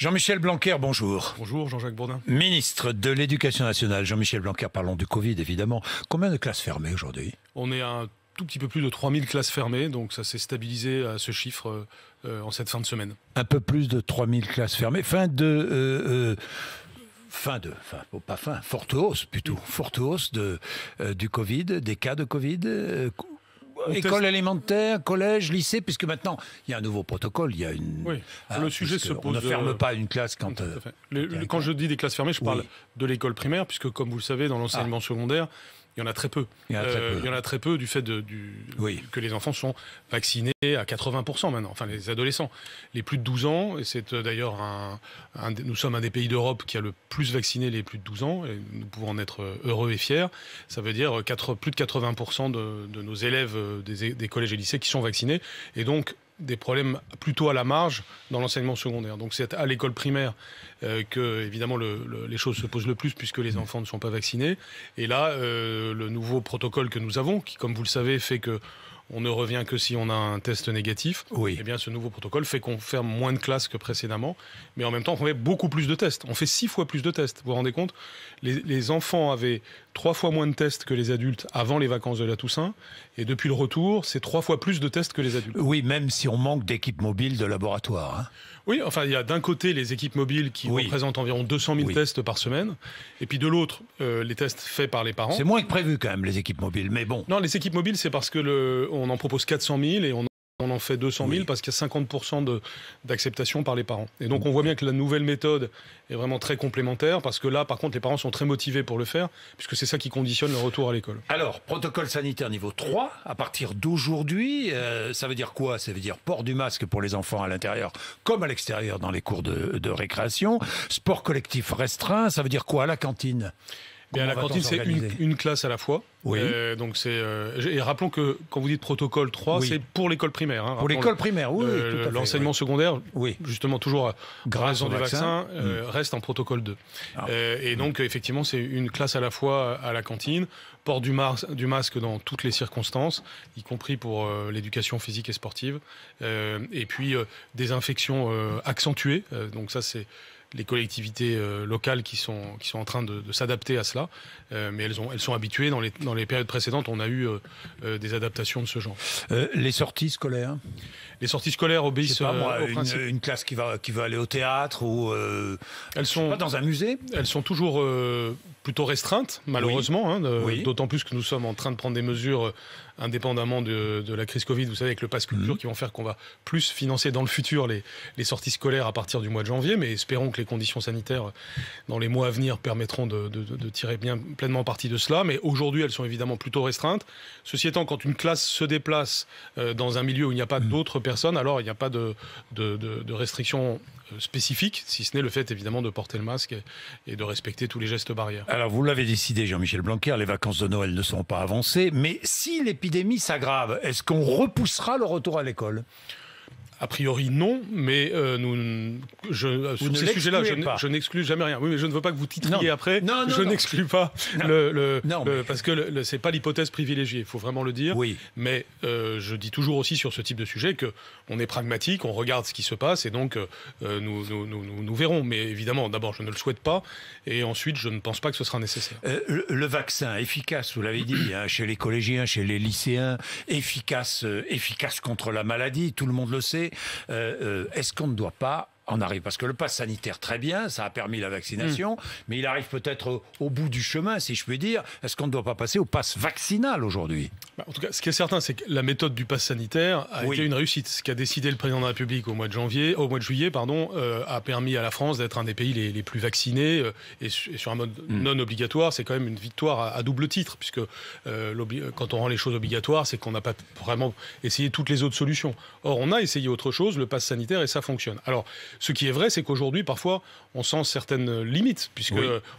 Jean-Michel Blanquer, bonjour. Bonjour Jean-Jacques Bourdin. Ministre de l'Éducation nationale, Jean-Michel Blanquer, parlons du Covid évidemment. Combien de classes fermées aujourd'hui ? On est à un tout petit peu plus de 3000 classes fermées, donc ça s'est stabilisé à ce chiffre en cette fin de semaine. Un peu plus de 3000 classes fermées. Forte hausse plutôt. Forte hausse du Covid, des cas de Covid. École élémentaire, collège, lycée, puisque maintenant il y a un nouveau protocole. Il y a une. Oui. Le sujet se pose. On ne ferme pas une classe quand. Quand je dis des classes fermées, je parle de l'école primaire, puisque comme vous le savez, dans l'enseignement secondaire, il y en a très peu. Il y en a très peu du fait que les enfants sont vaccinés à 80% maintenant, enfin les adolescents. Les plus de 12 ans, et c'est d'ailleurs nous sommes un des pays d'Europe qui a le plus vacciné les plus de 12 ans, et nous pouvons en être heureux et fiers. Ça veut dire plus de 80% de nos élèves des collèges et lycées qui sont vaccinés, et donc des problèmes plutôt à la marge dans l'enseignement secondaire. Donc c'est à l'école primaire que, évidemment, les choses se posent le plus puisque les enfants ne sont pas vaccinés. Et là, le nouveau protocole que nous avons, qui, comme vous le savez, fait que on ne revient que si on a un test négatif. Oui. Eh bien, ce nouveau protocole fait qu'on ferme moins de classes que précédemment, mais en même temps, on fait beaucoup plus de tests. On fait 6 fois plus de tests. Vous vous rendez compte ? Les enfants avaient 3 fois moins de tests que les adultes avant les vacances de la Toussaint, et depuis le retour, c'est 3 fois plus de tests que les adultes. Oui, même si on manque d'équipes mobiles de laboratoire. Hein. Oui, enfin, il y a d'un côté les équipes mobiles qui représentent environ 200 000 tests par semaine, et puis de l'autre, les tests faits par les parents. C'est moins que prévu quand même, les équipes mobiles, mais bon. Non, les équipes mobiles, c'est parce que on en propose 400 000 et on en fait 200 000 parce qu'il y a 50% d'acceptation par les parents. Et donc on voit bien que la nouvelle méthode est vraiment très complémentaire parce que là, par contre, les parents sont très motivés pour le faire puisque c'est ça qui conditionne le retour à l'école. Alors, protocole sanitaire niveau 3, à partir d'aujourd'hui, ça veut dire quoi ? Ça veut dire port du masque pour les enfants à l'intérieur comme à l'extérieur dans les cours de récréation, sport collectif restreint, ça veut dire quoi à la cantine ? Bien, à la cantine, c'est une classe à la fois. Oui. Donc et rappelons que quand vous dites protocole 3, c'est pour l'école primaire. Hein, pour l'école primaire, oui. L'enseignement secondaire, justement toujours grâce au vaccin, reste en protocole 2. Et donc effectivement, c'est une classe à la fois à la cantine, port du masque dans toutes les circonstances, y compris pour l'éducation physique et sportive, et puis désinfection accentuée. Donc ça, c'est les collectivités locales qui sont en train de s'adapter à cela, mais elles sont habituées. Dans les périodes précédentes, on a eu des adaptations de ce genre. Les sorties scolaires ? Les sorties scolaires obéissent au principe. Une classe qui va aller au théâtre ou elles sont pas dans un musée ? Elles sont toujours plutôt restreintes, malheureusement. D'autant plus que nous sommes en train de prendre des mesures indépendamment de la crise Covid, vous savez, avec le pass culture, qui vont faire qu'on va plus financer dans le futur les sorties scolaires à partir du mois de janvier, mais espérons que les conditions sanitaires dans les mois à venir permettront de tirer bien pleinement parti de cela. Mais aujourd'hui, elles sont évidemment plutôt restreintes. Ceci étant, quand une classe se déplace dans un milieu où il n'y a pas d'autres personnes, alors il n'y a pas de restrictions spécifiques, si ce n'est le fait évidemment de porter le masque et de respecter tous les gestes barrières. Alors vous l'avez décidé, Jean-Michel Blanquer, les vacances de Noël ne sont pas avancées, mais si l'épidémie s'aggrave, est-ce qu'on repoussera le retour à l'école ? A priori, non, mais sur ces sujets-là, je n'exclus jamais rien. Oui, mais je ne veux pas que vous titriez après. Je n'exclus pas parce que c'est pas l'hypothèse privilégiée. Il faut vraiment le dire. Oui. Mais je dis toujours aussi sur ce type de sujet que on est pragmatique, on regarde ce qui se passe et donc nous verrons. Mais évidemment, d'abord, je ne le souhaite pas, et ensuite, je ne pense pas que ce sera nécessaire. Le vaccin efficace, vous l'avez dit, chez les collégiens, chez les lycéens, efficace contre la maladie. Tout le monde le sait. Est-ce qu'on ne doit pas en arriver ? Parce que le pass sanitaire, très bien, ça a permis la vaccination, mais il arrive peut-être au bout du chemin, si je puis dire. Est-ce qu'on ne doit pas passer au pass vaccinal aujourd'hui ? En tout cas, ce qui est certain, c'est que la méthode du pass sanitaire a été une réussite. Ce qu'a décidé le président de la République au mois de juillet, a permis à la France d'être un des pays les plus vaccinés, et sur un mode non obligatoire. C'est quand même une victoire à double titre, puisque quand on rend les choses obligatoires, c'est qu'on n'a pas vraiment essayé toutes les autres solutions. Or, on a essayé autre chose, le pass sanitaire, et ça fonctionne. Alors, ce qui est vrai, c'est qu'aujourd'hui, parfois, on sent certaines limites, puisque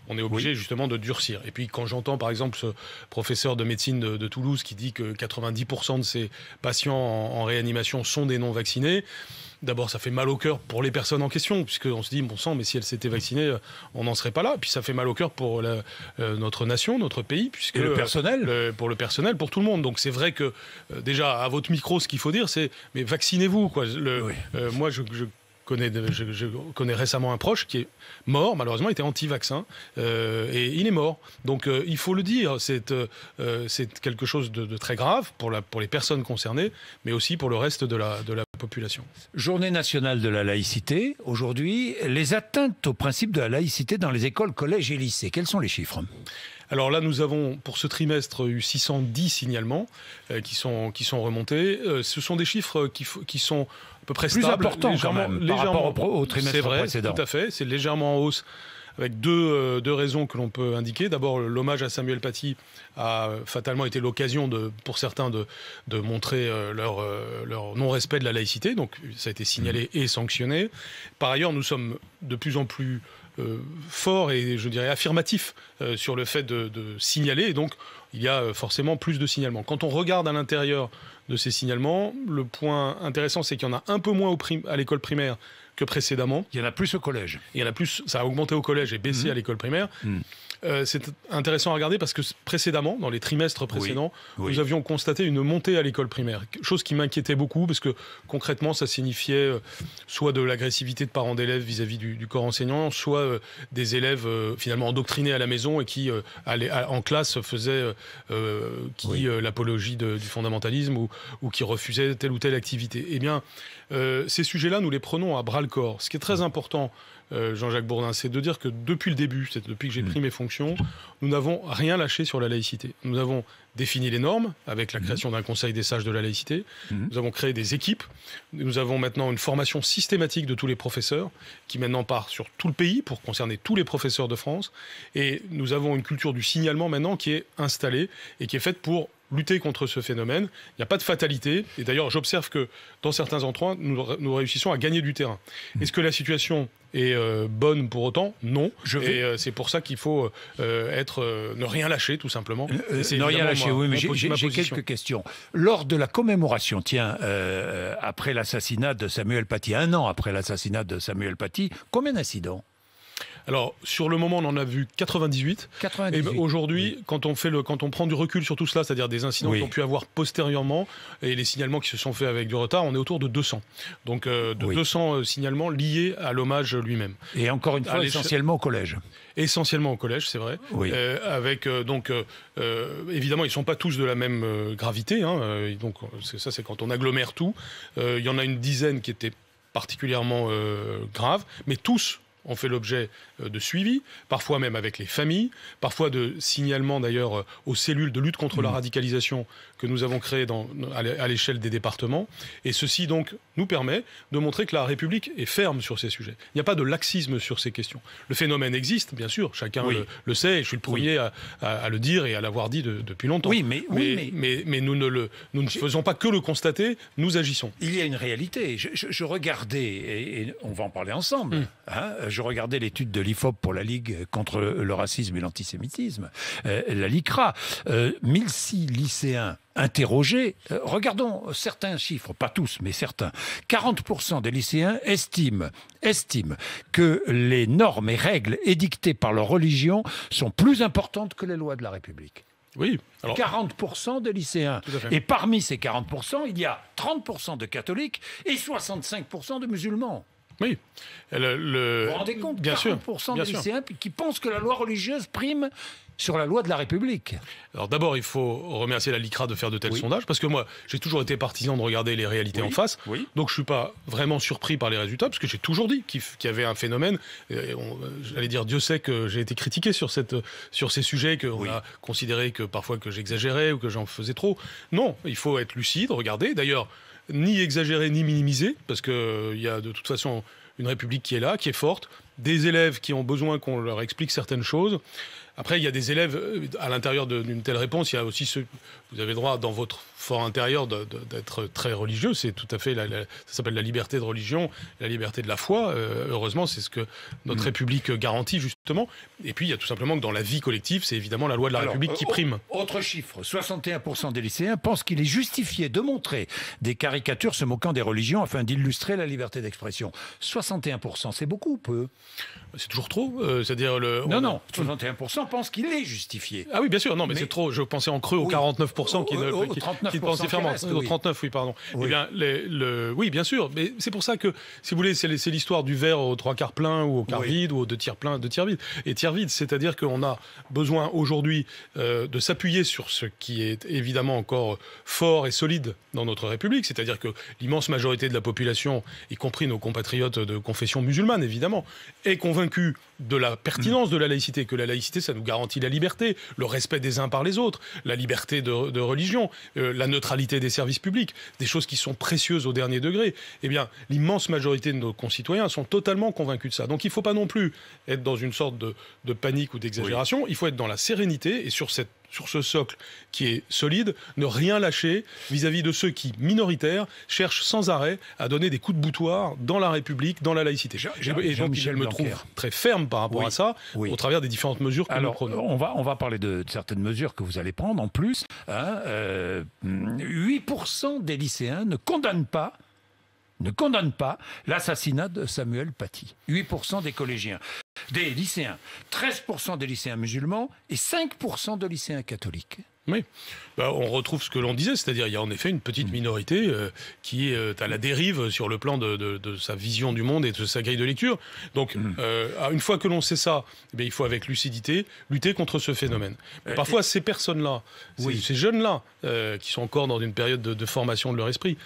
on est obligé justement de durcir. Et puis, quand j'entends, par exemple, ce professeur de médecine de Toulouse qui dit que 90% de ses patients en réanimation sont des non-vaccinés, d'abord, ça fait mal au cœur pour les personnes en question, puisqu'on se dit, bon sang, mais si elles s'étaient vaccinées, on n'en serait pas là. Puis ça fait mal au cœur pour notre nation, notre pays, puisque le personnel, pour le personnel, pour tout le monde. Donc c'est vrai que déjà à votre micro, ce qu'il faut dire, c'est mais vaccinez-vous, quoi. Moi, je je connais récemment un proche qui est mort, malheureusement, il était anti-vaccin, et il est mort. Donc il faut le dire, c'est quelque chose de très grave pour les personnes concernées, mais aussi pour le reste de la population. Journée nationale de la laïcité. Aujourd'hui, les atteintes au principe de la laïcité dans les écoles, collèges et lycées. Quels sont les chiffres ? Alors là, nous avons pour ce trimestre eu 610 signalements qui sont remontés. Ce sont des chiffres qui sont à peu près plus stables, importants quand même par rapport au trimestre précédent. C'est vrai, tout à fait. C'est légèrement en hausse, avec deux raisons que l'on peut indiquer. D'abord, l'hommage à Samuel Paty a fatalement été l'occasion pour certains de montrer leur non-respect de la laïcité. Donc ça a été signalé et sanctionné. Par ailleurs, nous sommes de plus en plus fort et je dirais affirmatif sur le fait de signaler, et donc il y a forcément plus de signalements. Quand on regarde à l'intérieur de ces signalements, le point intéressant, c'est qu'il y en a un peu moins à l'école primaire que précédemment. Il y en a plus au collège. Il y en a plus, ça a augmenté au collège et baissé à l'école primaire. C'est intéressant à regarder parce que précédemment, dans les trimestres précédents, nous avions constaté une montée à l'école primaire. Chose qui m'inquiétait beaucoup parce que concrètement, ça signifiait soit de l'agressivité de parents d'élèves vis-à-vis du corps enseignant, soit des élèves finalement endoctrinés à la maison et qui, en classe, faisaient l'apologie du fondamentalisme ou qui refusaient telle ou telle activité. Eh bien, ces sujets-là, nous les prenons à bras-le-corps. Ce qui est très important, Jean-Jacques Bourdin, c'est de dire que depuis le début, depuis que j'ai pris mes fonctions, nous n'avons rien lâché sur la laïcité. Nous avons défini les normes avec la création d'un conseil des sages de la laïcité. Nous avons créé des équipes. Nous avons maintenant une formation systématique de tous les professeurs qui maintenant part sur tout le pays pour concerner tous les professeurs de France. Et nous avons une culture du signalement maintenant qui est installée et qui est faite pour lutter contre ce phénomène. Il n'y a pas de fatalité. Et d'ailleurs, j'observe que dans certains endroits, nous réussissons à gagner du terrain. Est-ce que la situation est bonne pour autant? Non. Et c'est pour ça qu'il faut ne rien lâcher, tout simplement. Ne rien lâcher, oui, mais j'ai quelques questions. Lors de la commémoration, après l'assassinat de Samuel Paty, 1 an après l'assassinat de Samuel Paty, combien d'incidents ? Alors, sur le moment, on en a vu 98. Et aujourd'hui, quand on prend du recul sur tout cela, c'est-à-dire des incidents qui ont pu avoir postérieurement et les signalements qui se sont faits avec du retard, on est autour de 200. Donc, 200 signalements liés à l'hommage lui-même. Et encore une fois, essentiellement au collège. Essentiellement au collège, c'est vrai. Oui. Évidemment, ils ne sont pas tous de la même gravité. Donc, ça, c'est quand on agglomère tout. Il y en a une dizaine qui étaient particulièrement graves, mais tous ont fait l'objet de suivi, parfois même avec les familles, parfois de signalements d'ailleurs aux cellules de lutte contre la radicalisation que nous avons créées à l'échelle des départements. Et ceci donc nous permet de montrer que la République est ferme sur ces sujets. Il n'y a pas de laxisme sur ces questions. Le phénomène existe, bien sûr, chacun le sait, et je suis le premier à le dire et à l'avoir dit depuis longtemps. Mais nous ne faisons pas que le constater, nous agissons. Il y a une réalité. Je regardais, et on va en parler ensemble, je regardais l'étude de l'IFOP pour la Ligue contre le racisme et l'antisémitisme, la LICRA, 1006 lycéens interrogés. Regardons certains chiffres, pas tous, mais certains. 40% des lycéens estiment que les normes et règles édictées par leur religion sont plus importantes que les lois de la République. Oui. 40% des lycéens. Et parmi ces 40%, il y a 30% de catholiques et 65% de musulmans. Oui. Vous vous rendez compte, 40% des lycéens qui pensent que la loi religieuse prime sur la loi de la République. Alors d'abord, il faut remercier la LICRA de faire de tels sondages, parce que moi, j'ai toujours été partisan de regarder les réalités en face. Donc je ne suis pas vraiment surpris par les résultats, parce que j'ai toujours dit qu'il y avait un phénomène. J'allais dire, Dieu sait que j'ai été critiqué sur ces sujets, qu'on a considéré que parfois que j'exagérais ou que j'en faisais trop. Non, il faut être lucide, regarder. D'ailleurs, ni exagérer ni minimiser, parce qu'il y a de toute façon une République qui est là, qui est forte, des élèves qui ont besoin qu'on leur explique certaines choses. Après, il y a des élèves, à l'intérieur d'une telle réponse, il y a aussi ceux, vous avez le droit dans votre fort intérieur d'être très religieux, c'est tout à fait, ça s'appelle la liberté de religion, la liberté de la foi, heureusement, c'est ce que notre République garantit justement. Et puis, il y a tout simplement que dans la vie collective, c'est évidemment la loi de la République qui prime. Autre chiffre, 61% des lycéens pensent qu'il est justifié de montrer des caricatures se moquant des religions afin d'illustrer la liberté d'expression. 61%, c'est beaucoup ou peu? C'est toujours trop, c'est-à-dire... Non, 61%, pense qu'il est justifié. Ah oui, bien sûr. Non, mais c'est trop. Je pensais en creux aux 49% qui pensent différemment. Aux 39, oui, pardon. Oui. Eh bien, oui, bien sûr. Mais c'est pour ça que, si vous voulez, c'est l'histoire du verre aux 3/4 plein ou au quart vide ou aux 2 tiers plein, 2 tiers vide. Et tiers vide, c'est-à-dire qu'on a besoin aujourd'hui de s'appuyer sur ce qui est évidemment encore fort et solide dans notre République, c'est-à-dire que l'immense majorité de la population, y compris nos compatriotes de confession musulmane, évidemment, est convaincue de la pertinence de la laïcité, que la laïcité, ça nous garantit la liberté, le respect des uns par les autres, la liberté de religion, la neutralité des services publics, des choses qui sont précieuses au dernier degré. Eh bien, l'immense majorité de nos concitoyens sont totalement convaincus de ça. Donc il ne faut pas non plus être dans une sorte de panique ou d'exagération, il faut être dans la sérénité et sur ce socle qui est solide, ne rien lâcher vis-à-vis de ceux qui, minoritaires, cherchent sans arrêt à donner des coups de boutoir dans la République, dans la laïcité. Et donc, je me trouve très ferme par rapport à ça, au travers des différentes mesures que nous prenons. On va parler de certaines mesures que vous allez prendre en plus. 8% des lycéens ne condamnent pas l'assassinat de Samuel Paty. 8% des collégiens. Des lycéens. 13% des lycéens musulmans et 5% de lycéens catholiques. Oui, on retrouve ce que l'on disait, c'est-à-dire il y a en effet une petite minorité qui est à la dérive sur le plan de sa vision du monde et de sa grille de lecture. Donc, une fois que l'on sait ça, il faut avec lucidité lutter contre ce phénomène. Parfois, ces personnes-là, ces jeunes-là, qui sont encore dans une période de formation de leur esprit,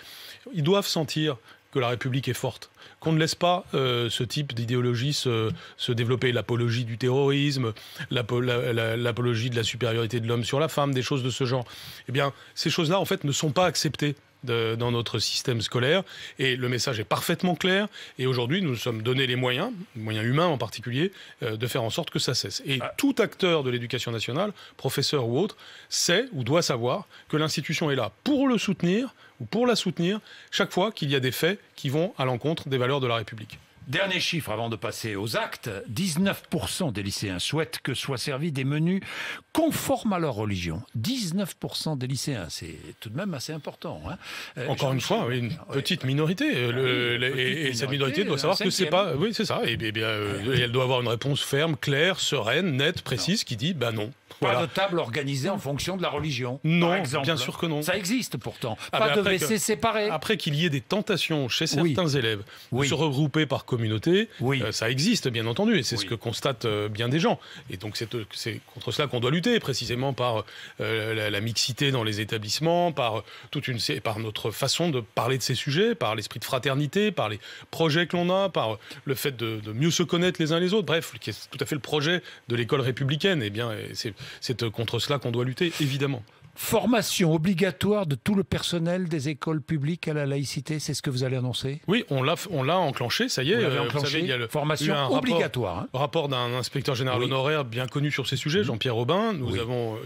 ils doivent sentir que la République est forte, qu'on ne laisse pas ce type d'idéologie se développer, l'apologie du terrorisme, l'apologie de la supériorité de l'homme sur la femme, des choses de ce genre. Eh bien, ces choses-là, en fait, ne sont pas acceptées dans notre système scolaire, et le message est parfaitement clair, et aujourd'hui nous nous sommes donné les moyens humains en particulier, de faire en sorte que ça cesse. Et tout acteur de l'éducation nationale, professeur ou autre, sait ou doit savoir que l'institution est là pour le soutenir ou pour la soutenir chaque fois qu'il y a des faits qui vont à l'encontre des valeurs de la République. Dernier chiffre avant de passer aux actes, 19% des lycéens souhaitent que soient servis des menus conformes à leur religion. 19% des lycéens, c'est tout de même assez important. Encore une fois, une petite minorité. Et cette minorité doit savoir que c'est pas... Oui, c'est ça. Et elle doit avoir une réponse ferme, claire, sereine, nette, précise, qui dit non. Pas de table organisée en fonction de la religion. Non, par exemple. Bien sûr que non. Ça existe pourtant. Pas de WC séparés. Après qu'il y ait des tentations chez certains élèves de se regrouper par communauté, ça existe bien entendu, et c'est ce que constatent bien des gens. Et donc c'est contre cela qu'on doit lutter, précisément par la mixité dans les établissements, par notre façon de parler de ces sujets, par l'esprit de fraternité, par les projets que l'on a, par le fait de mieux se connaître les uns les autres. Bref, qui est tout à fait le projet de l'école républicaine. Eh bien, c'est contre cela qu'on doit lutter, évidemment. Formation obligatoire de tout le personnel des écoles publiques à la laïcité, c'est ce que vous allez annoncer ? Oui, on l'a enclenché, ça y est. Vous savez, il y a formation obligatoire. Rapport d'un inspecteur général honoraire bien connu sur ces sujets, Jean-Pierre Aubin.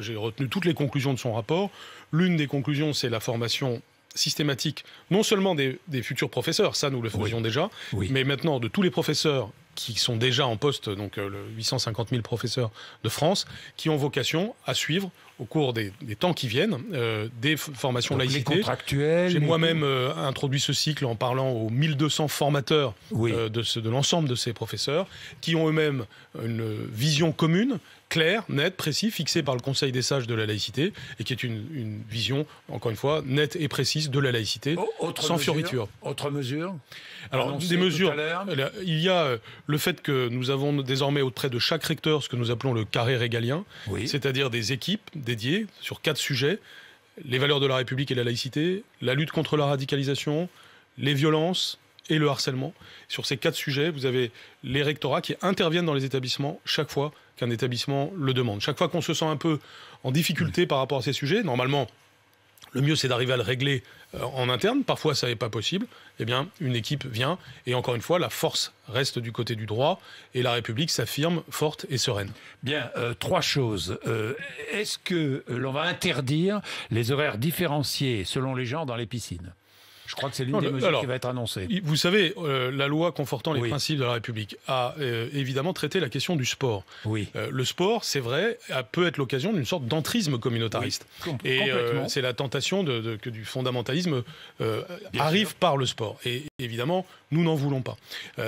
J'ai retenu toutes les conclusions de son rapport. L'une des conclusions, c'est la formation systématique, non seulement des futurs professeurs, ça nous le faisions déjà, mais maintenant de tous les professeurs qui sont déjà en poste, donc 850 000 professeurs de France, qui ont vocation à suivre au cours des temps qui viennent des formations laïcité. Les contractuels. J'ai moi-même introduit ce cycle en parlant aux 1200 formateurs de l'ensemble de ces professeurs, qui ont eux-mêmes une vision commune, claire, nette, précise, fixée par le Conseil des sages de la laïcité, et qui est une vision, encore une fois, nette et précise de la laïcité, sans fioriture. Autre mesure ? Alors, des mesures, il y a le fait que nous avons désormais auprès de chaque recteur ce que nous appelons le carré régalien, c'est-à-dire des équipes dédiées sur 4 sujets: les valeurs de la République et la laïcité, la lutte contre la radicalisation, les violences et le harcèlement. Sur ces 4 sujets, vous avez les rectorats qui interviennent dans les établissements chaque fois qu'un établissement le demande. Chaque fois qu'on se sent un peu en difficulté par rapport à ces sujets, normalement, le mieux, c'est d'arriver à le régler en interne. Parfois, ça n'est pas possible. Eh bien, une équipe vient. Et encore une fois, la force reste du côté du droit. Et la République s'affirme forte et sereine. Bien, 3 choses. Est-ce que l'on va interdire les horaires différenciés selon les genres dans les piscines ? Je crois que c'est l'une des mesures qui va être annoncée. Vous savez, la loi confortant les principes de la République a évidemment traité la question du sport. Oui. Le sport, c'est vrai, peut être l'occasion d'une sorte d'entrisme communautariste. Et c'est la tentation que du fondamentalisme arrive par le sport. Et évidemment, nous n'en voulons pas.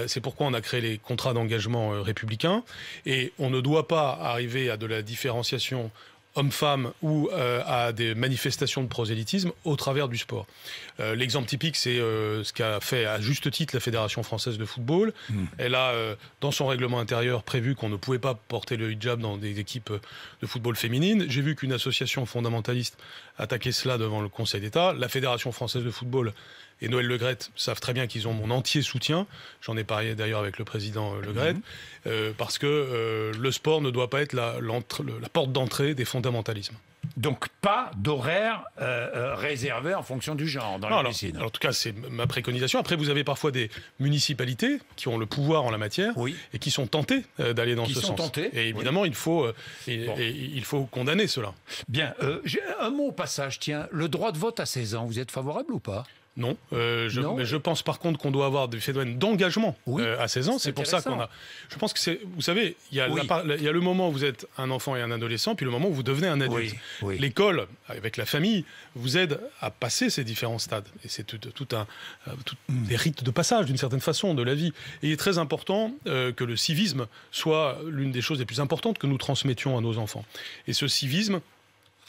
C'est pourquoi on a créé les contrats d'engagement républicains. Et on ne doit pas arriver à de la différenciation hommes-femmes ou à des manifestations de prosélytisme au travers du sport. L'exemple typique, c'est ce qu'a fait à juste titre la Fédération française de football. Elle a, dans son règlement intérieur, prévu qu'on ne pouvait pas porter le hijab dans des équipes de football féminines. J'ai vu qu'une association fondamentaliste attaquait cela devant le Conseil d'État. La Fédération française de football et Noël Le Graët savent très bien qu'ils ont mon entier soutien. J'en ai parlé d'ailleurs avec le président Le Graët, parce que le sport ne doit pas être la porte d'entrée des fondamentalismes. Donc pas d'horaire réservé en fonction du genre dans les piscines. En tout cas, c'est ma préconisation. Après, vous avez parfois des municipalités qui ont le pouvoir en la matière et qui sont tentées d'aller dans ce sens. Et évidemment, il faut condamner cela. Bien. J'ai un mot au passage. Tiens, le droit de vote à 16 ans, vous êtes favorable ou pas ? Non, mais je pense par contre qu'on doit avoir des phénomènes d'engagement à 16 ans. C'est pour ça qu'on a. Je pense que c'est. Vous savez, il y a le moment où vous êtes un enfant et un adolescent, puis le moment où vous devenez un adulte. L'école, avec la famille, vous aide à passer ces différents stades. Et c'est tout des rites de passage, d'une certaine façon, de la vie. Et il est très important que le civisme soit l'une des choses les plus importantes que nous transmettions à nos enfants. Et ce civisme,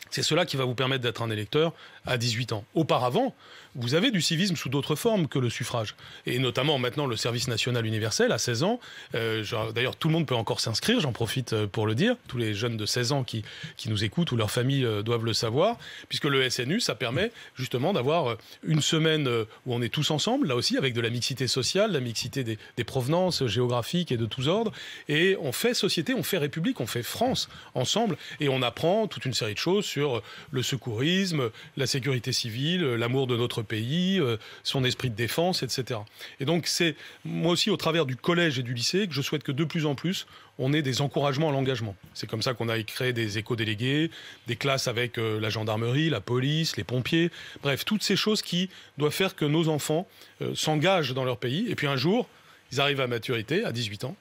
c'est cela qui va vous permettre d'être un électeur à 18 ans. Auparavant, vous avez du civisme sous d'autres formes que le suffrage. Et notamment maintenant le service national universel à 16 ans. D'ailleurs, tout le monde peut encore s'inscrire, j'en profite pour le dire. Tous les jeunes de 16 ans qui nous écoutent ou leurs familles doivent le savoir. Puisque le SNU, ça permet justement d'avoir une semaine où on est tous ensemble, là aussi, avec de la mixité sociale, la mixité des provenances géographiques et de tous ordres. Et on fait société, on fait République, on fait France ensemble. Et on apprend toute une série de choses sur le secourisme, la sécurité civile, l'amour de notre pays, son esprit de défense, etc. Et donc c'est moi aussi au travers du collège et du lycée que je souhaite que de plus en plus on ait des encouragements à l'engagement. C'est comme ça qu'on a créé des éco-délégués, des classes avec la gendarmerie, la police, les pompiers, bref, toutes ces choses qui doivent faire que nos enfants s'engagent dans leur pays et puis un jour, ils arrivent à maturité, à 18 ans,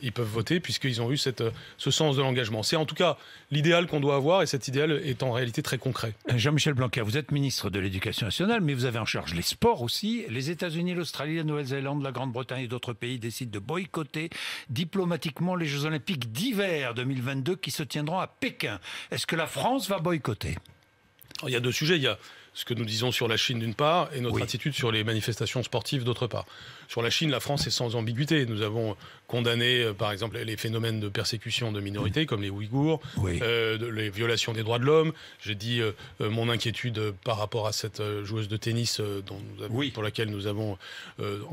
ils peuvent voter puisqu'ils ont eu ce sens de l'engagement. C'est en tout cas l'idéal qu'on doit avoir et cet idéal est en réalité très concret. Jean-Michel Blanquer, vous êtes ministre de l'Éducation nationale, mais vous avez en charge les sports aussi. Les États-Unis, l'Australie, la Nouvelle-Zélande, la Grande-Bretagne et d'autres pays décident de boycotter diplomatiquement les Jeux Olympiques d'hiver 2022 qui se tiendront à Pékin. Est-ce que la France va boycotter ? Il y a deux sujets. Il y a ce que nous disons sur la Chine d'une part et notre attitude sur les manifestations sportives d'autre part. Sur la Chine, la France est sans ambiguïté. Nous avons condamné, par exemple, les phénomènes de persécution de minorités, comme les Ouïghours, les violations des droits de l'homme. J'ai dit mon inquiétude par rapport à cette joueuse de tennis pour laquelle nous avons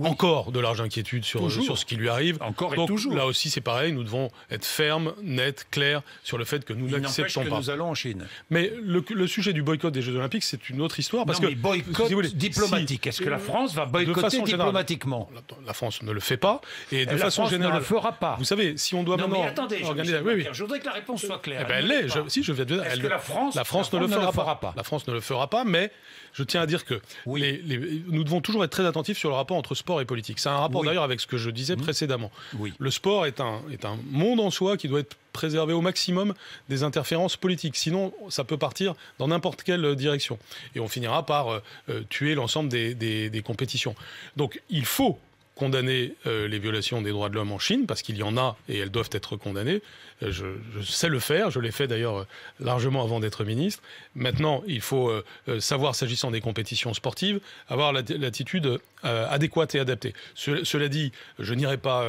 encore de large inquiétude sur ce qui lui arrive. Donc, là aussi, c'est pareil. Nous devons être fermes, nets, clairs sur le fait que nous n'acceptons pas. Nous allons en Chine. Mais le sujet du boycott des Jeux Olympiques, c'est une autre histoire. Parce que boycott diplomatique. Est-ce que la France va boycotter diplomatiquement ? La France ne le fait pas. Et de façon générale, ne le fera pas. Vous savez, si on doit maintenant organiser... Je voudrais que la réponse soit claire. Est-ce que la France ne le fera pas. La France ne le fera pas, mais je tiens à dire que nous devons toujours être très attentifs sur le rapport entre sport et politique. C'est un rapport d'ailleurs avec ce que je disais précédemment. Le sport est un monde en soi qui doit être préservé au maximum des interférences politiques. Sinon, ça peut partir dans n'importe quelle direction. Et on finira par tuer l'ensemble des compétitions. Donc, il faut condamner les violations des droits de l'homme en Chine, parce qu'il y en a et elles doivent être condamnées. Je sais le faire, je l'ai fait d'ailleurs largement avant d'être ministre. Maintenant, il faut savoir, s'agissant des compétitions sportives, avoir l'attitude adéquate et adaptée. Cela dit, je n'irai pas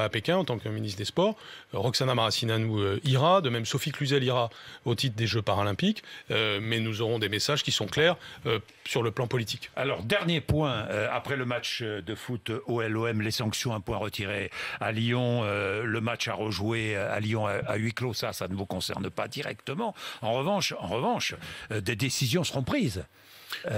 à Pékin en tant que ministre des Sports. Roxana Maracineanu ira, de même Sophie Cluzel ira au titre des Jeux paralympiques, mais nous aurons des messages qui sont clairs sur le plan politique. Alors, dernier point, après le match de foot OL-OM, les sanctions, un point retiré à Lyon, le match à rejouer à Lyon à huis clos, ça ne vous concerne pas directement. En revanche, des décisions seront prises.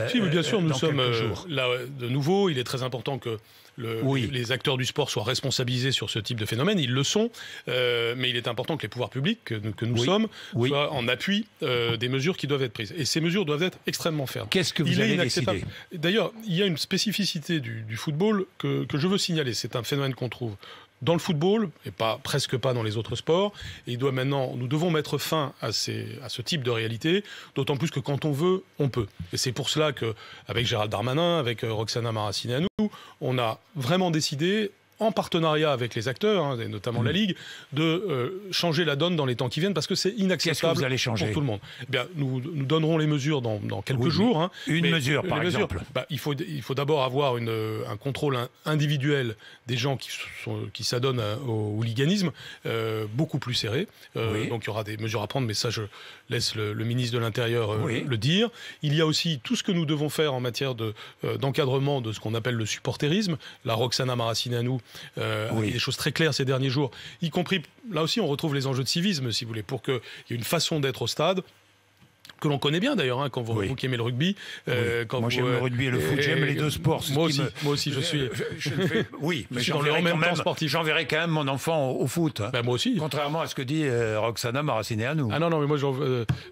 Si, bien sûr, nous sommes jours. là de nouveau. Il est très important que les acteurs du sport soient responsabilisés sur ce type de phénomène. Ils le sont, mais il est important que les pouvoirs publics, que nous sommes, soient en appui des mesures qui doivent être prises. Et ces mesures doivent être extrêmement fermes. Qu'est-ce que vous allez décider ? D'ailleurs, il y a une spécificité du football que je veux signaler. C'est un phénomène qu'on trouve dans le football, et presque pas dans les autres sports. Et nous devons mettre fin à ce type de réalité, d'autant plus que quand on veut, on peut. Et c'est pour cela qu'avec Gérald Darmanin, avec Roxana Maracineanu, on a vraiment décidé, en partenariat avec les acteurs, et notamment la Ligue, de changer la donne dans les temps qui viennent, parce que c'est inacceptable pour tout le monde. Eh bien, nous donnerons les mesures dans quelques jours. Une mesure, par exemple. Il faut d'abord avoir un contrôle individuel des gens qui s'adonnent au hooliganisme, beaucoup plus serré. Donc il y aura des mesures à prendre, mais ça, je laisse le ministre de l'Intérieur le dire. Il y a aussi tout ce que nous devons faire en matière d'encadrement de ce qu'on appelle le supporterisme. La Roxana Maracineanu des choses très claires ces derniers jours, y compris, là aussi on retrouve les enjeux de civisme, si vous voulez, pour qu'il y ait une façon d'être au stade, que l'on connaît bien d'ailleurs, quand vous qui aimez le rugby. Moi j'aime le rugby et le foot, j'aime les deux sports. Moi aussi, je suis... mais j'enverrai quand même sportif. J'enverrai quand même mon enfant au foot. Moi aussi. Contrairement à ce que dit Roxana Maracineanu. Ah non, mais moi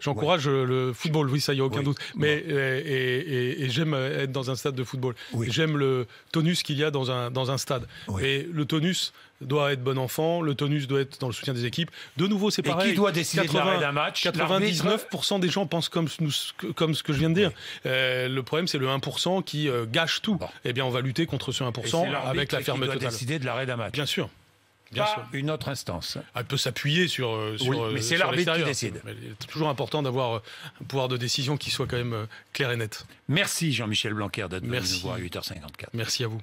j'encourage le football, ça y a aucun doute. Mais et j'aime être dans un stade de football. J'aime le tonus qu'il y a dans un stade. Et le tonus doit être bon enfant, le tonus doit être dans le soutien des équipes. De nouveau, c'est pareil. Et qui doit décider de l'arrêt d'un match ? 99% des gens pensent comme ce que je viens de dire. Le problème, c'est le 1% qui gâche tout. Eh bien, on va lutter contre ce 1% avec la fermeté totale. Qui doit décider de l'arrêt d'un match. Bien sûr. Une autre instance. Elle peut s'appuyer sur mais c'est l'arbitre qui décide. Mais il est toujours important d'avoir un pouvoir de décision qui soit quand même clair et net. Merci Jean-Michel Blanquer d'être venu nous voir à 8h54. Merci à vous.